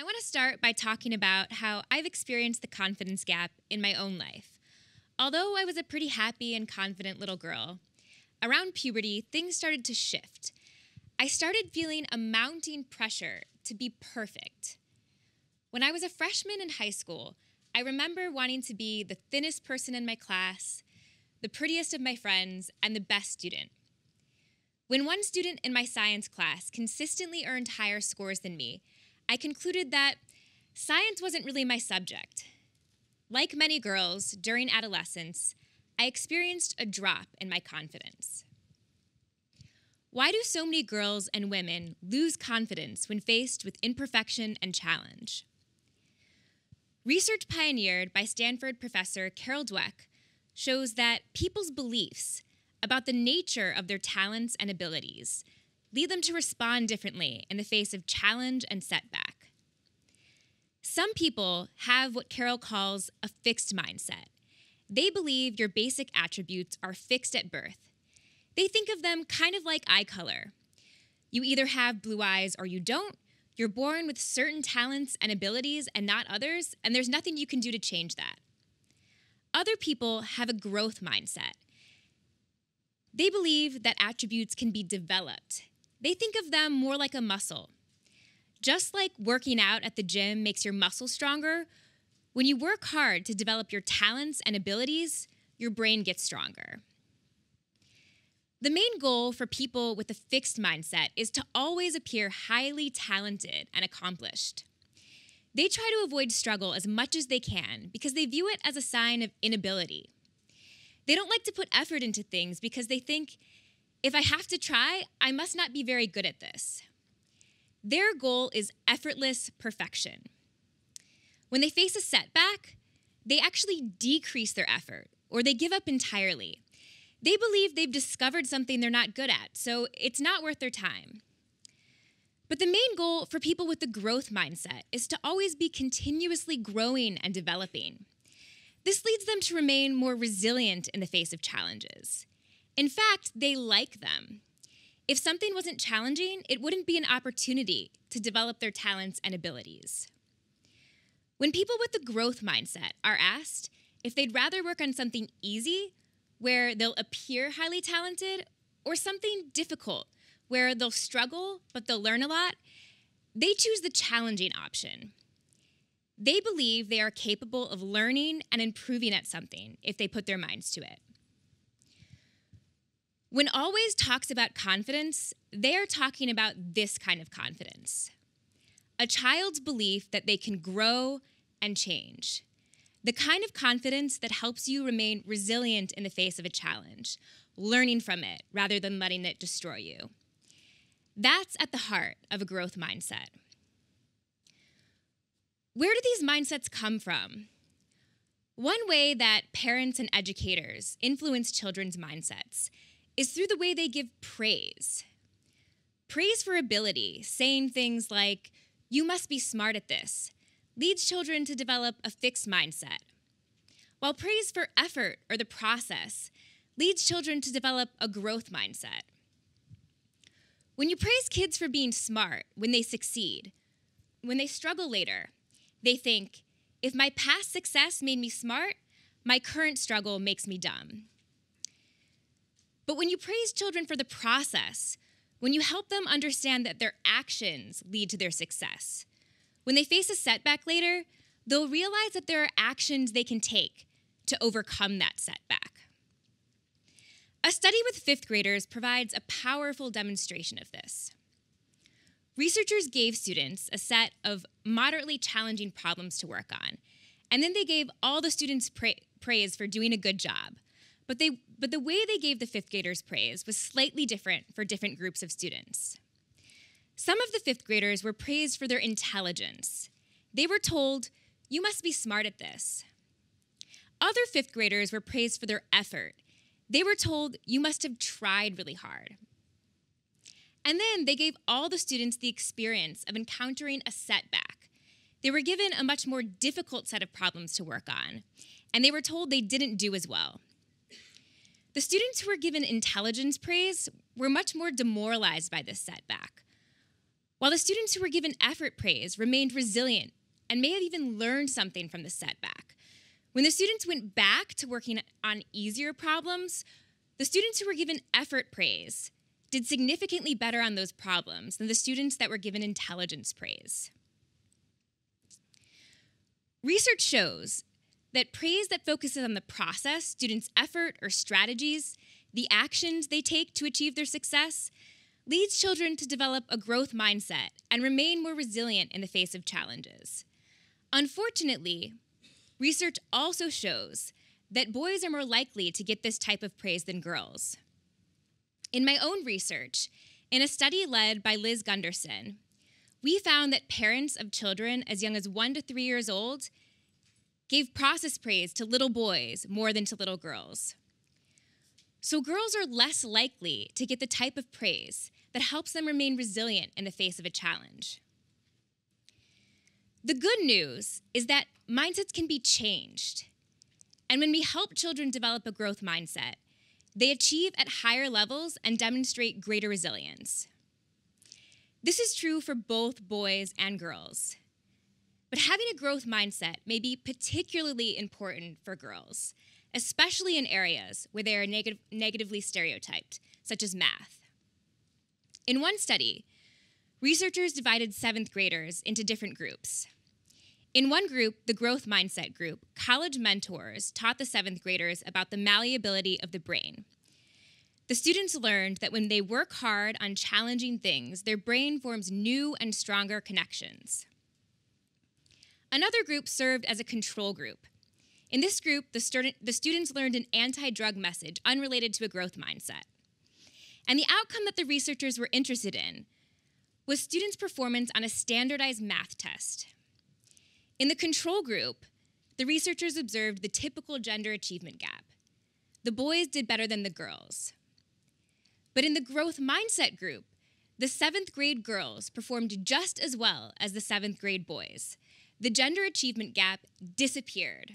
I want to start by talking about how I've experienced the confidence gap in my own life. Although I was a pretty happy and confident little girl, around puberty, things started to shift. I started feeling a mounting pressure to be perfect. When I was a freshman in high school, I remember wanting to be the thinnest person in my class, the prettiest of my friends, and the best student. When one student in my science class consistently earned higher scores than me, I concluded that science wasn't really my subject. Like many girls, during adolescence, I experienced a drop in my confidence. Why do so many girls and women lose confidence when faced with imperfection and challenge? Research pioneered by Stanford professor Carol Dweck shows that people's beliefs about the nature of their talents and abilities lead them to respond differently in the face of challenge and setback. Some people have what Carol calls a fixed mindset. They believe your basic attributes are fixed at birth. They think of them kind of like eye color. You either have blue eyes or you don't. You're born with certain talents and abilities and not others, and there's nothing you can do to change that. Other people have a growth mindset. They believe that attributes can be developed. They think of them more like a muscle. Just like working out at the gym makes your muscles stronger, when you work hard to develop your talents and abilities, your brain gets stronger. The main goal for people with a fixed mindset is to always appear highly talented and accomplished. They try to avoid struggle as much as they can because they view it as a sign of inability. They don't like to put effort into things because they think, if I have to try, I must not be very good at this. Their goal is effortless perfection. When they face a setback, they actually decrease their effort or they give up entirely. They believe they've discovered something they're not good at, so it's not worth their time. But the main goal for people with the growth mindset is to always be continuously growing and developing. This leads them to remain more resilient in the face of challenges. In fact, they like them. If something wasn't challenging, it wouldn't be an opportunity to develop their talents and abilities. When people with the growth mindset are asked if they'd rather work on something easy, where they'll appear highly talented, or something difficult, where they'll struggle but they'll learn a lot, they choose the challenging option. They believe they are capable of learning and improving at something if they put their minds to it. When Always talks about confidence, they are talking about this kind of confidence. A child's belief that they can grow and change. The kind of confidence that helps you remain resilient in the face of a challenge, learning from it rather than letting it destroy you. That's at the heart of a growth mindset. Where do these mindsets come from? One way that parents and educators influence children's mindsets is through the way they give praise. Praise for ability, saying things like, "You must be smart at this," leads children to develop a fixed mindset. While praise for effort or the process leads children to develop a growth mindset. When you praise kids for being smart when they succeed, when they struggle later, they think, if my past success made me smart, my current struggle makes me dumb. But when you praise children for the process, when you help them understand that their actions lead to their success, when they face a setback later, they'll realize that there are actions they can take to overcome that setback. A study with fifth graders provides a powerful demonstration of this. Researchers gave students a set of moderately challenging problems to work on, and then they gave all the students praise for doing a good job. But the way they gave the fifth graders praise was slightly different for different groups of students. Some of the fifth graders were praised for their intelligence. They were told, "You must be smart at this." Other fifth graders were praised for their effort. They were told, "You must have tried really hard." And then they gave all the students the experience of encountering a setback. They were given a much more difficult set of problems to work on, and they were told they didn't do as well. The students who were given intelligence praise were much more demoralized by this setback. while the students who were given effort praise remained resilient and may have even learned something from the setback. When the students went back to working on easier problems, the students who were given effort praise did significantly better on those problems than the students that were given intelligence praise. Research shows that praise that focuses on the process, students' effort or strategies, the actions they take to achieve their success, leads children to develop a growth mindset and remain more resilient in the face of challenges. Unfortunately, research also shows that boys are more likely to get this type of praise than girls. In my own research, in a study led by Liz Gunderson, we found that parents of children as young as 1 to 3 years old gave process praise to little boys more than to little girls. So girls are less likely to get the type of praise that helps them remain resilient in the face of a challenge. The good news is that mindsets can be changed. And when we help children develop a growth mindset, they achieve at higher levels and demonstrate greater resilience. This is true for both boys and girls. But having a growth mindset may be particularly important for girls, especially in areas where they are negatively stereotyped, such as math. In one study, researchers divided 7th graders into different groups. In one group, the growth mindset group, college mentors taught the 7th graders about the malleability of the brain. The students learned that when they work hard on challenging things, their brain forms new and stronger connections. Another group served as a control group. In this group, the students learned an anti-drug message unrelated to a growth mindset. And the outcome that the researchers were interested in was students' performance on a standardized math test. In the control group, the researchers observed the typical gender achievement gap. The boys did better than the girls. But in the growth mindset group, the 7th grade girls performed just as well as the 7th grade boys. The gender achievement gap disappeared.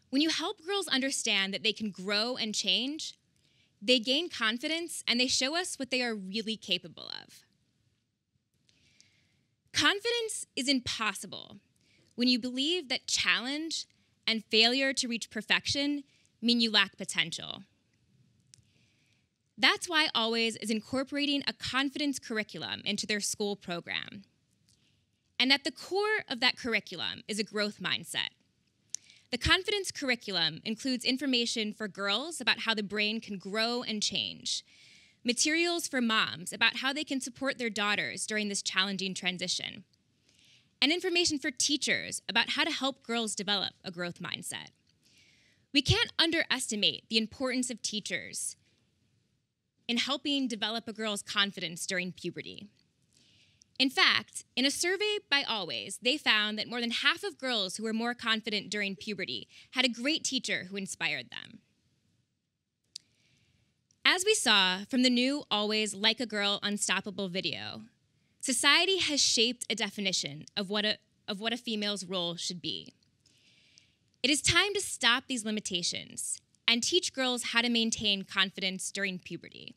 When you help girls understand that they can grow and change, they gain confidence and they show us what they are really capable of. Confidence is impossible when you believe that challenge and failure to reach perfection mean you lack potential. That's why Always is incorporating a confidence curriculum into their school program. And at the core of that curriculum is a growth mindset. The confidence curriculum includes information for girls about how the brain can grow and change, materials for moms about how they can support their daughters during this challenging transition, and information for teachers about how to help girls develop a growth mindset. We can't underestimate the importance of teachers in helping develop a girl's confidence during puberty. In fact, in a survey by Always, they found that more than half of girls who were more confident during puberty had a great teacher who inspired them. As we saw from the new Always Like a Girl Unstoppable video, society has shaped a definition of what a female's role should be. It is time to stop these limitations and teach girls how to maintain confidence during puberty.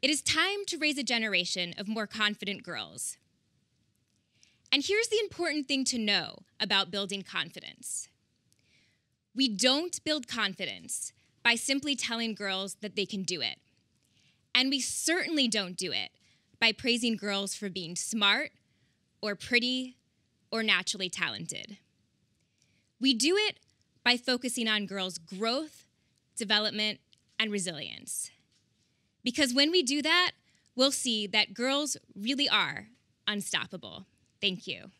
It is time to raise a generation of more confident girls. And here's the important thing to know about building confidence. We don't build confidence by simply telling girls that they can do it. And we certainly don't do it by praising girls for being smart or pretty or naturally talented. We do it by focusing on girls' growth, development, and resilience. Because when we do that, we'll see that girls really are unstoppable. Thank you.